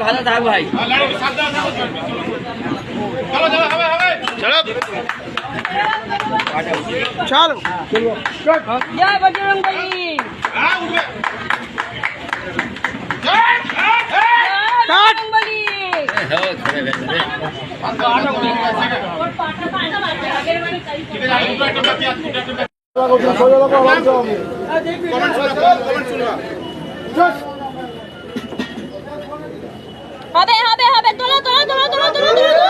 ভালো থাক ভাই। চলো জয় বজরংবলী। হবে হবে হবে, তোলো তোলো তোলো তোলো তোলো তোলো।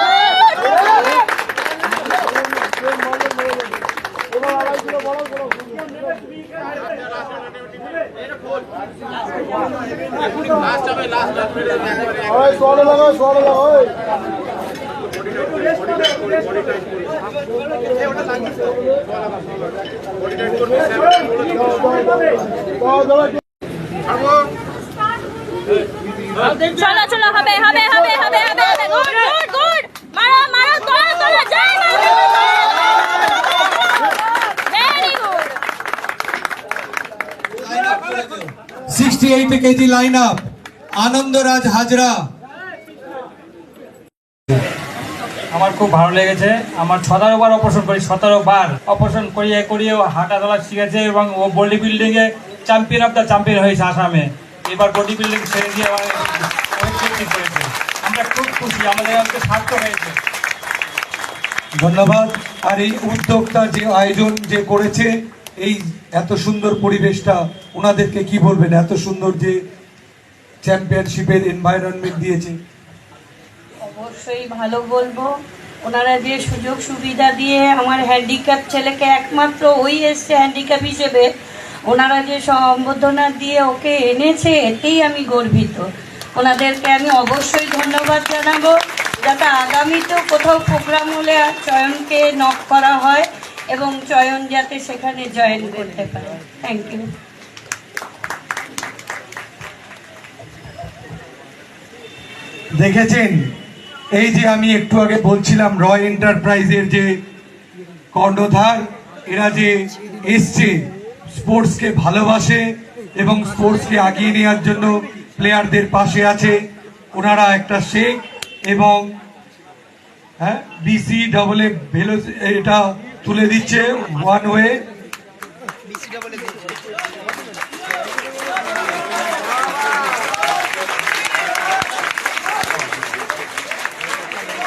চলো চলো, হবে হবে হবে হবে হবে হবে। গুড গুড গুড, মারো মারো, তোলো তোলো, জয় মা। Very good. 68 kg line up Anandraj Hazra. আমার খুব ভালো লেগেছে। আমার 17 বার অপারেশন করি, 17 বার অপারেশন করিয়ে করিয়ে হাঁটা চলা শিখেছে এবং ও বডি বিল্ডিং এ চ্যাম্পিয়ন অফ দ্য চ্যাম্পিয়ন হয়েছে আসামে। এবার বডি বিল্ডিং ছেড়ে দিয়ে আমরা খুব খুশি, আমাদের আজকে সার্থক হয়েছে। ধন্যবাদ। আর এই উদ্যোক্তা যে আয়োজন যে করেছে, এই এত সুন্দর পরিবেশটা, ওনাদেরকে কি বলবেন? এত সুন্দর যে চ্যাম্পিয়নশিপের এনভায়রনমেন্ট দিয়েছে। অবশ্যই ভালো বলবো। ওনারা যে সুযোগ সুবিধা দিয়ে আমার হ্যান্ডিক্যাপ ছেলেকে, একমাত্র ওই এসছে হ্যান্ডিক্যাপ হিসেবে, ওনারা যে সম্বোধনা দিয়ে ওকে এনেছে, এতেই আমি গর্বিত। ওনাদেরকে আমি অবশ্যই ধন্যবাদ জানাবো। যাতে আগামীতেও কোথাও প্রোগ্রাম হলে চয়নকে নক করা হয় এবং চয়ন যাতে সেখানে জয়েন করতে পারে। Thank you. দেখেছেন, এই যে আমি একটু আগে বলছিলাম রয় এন্টারপ্রাইজের যে কর্ণধার, এরা যে এসছে, স্পোর্টসকে ভালোবাসে এবং স্পোর্টসকে আগিয়ে নেওয়ার জন্য প্লেয়ারদের পাশে আছে। ওনারা একটা শেখ এবং বিসি ডাবল এ ভেলো এটা তুলে দিচ্ছে ওয়ান ওয়ে।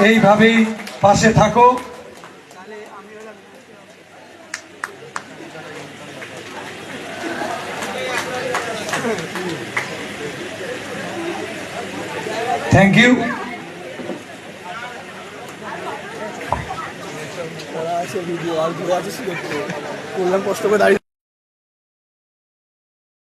এইভাবেই পাশে থাকো। Thank you. ভিডিও আর আছে করলাম, কষ্ট করে দাঁড়িয়ে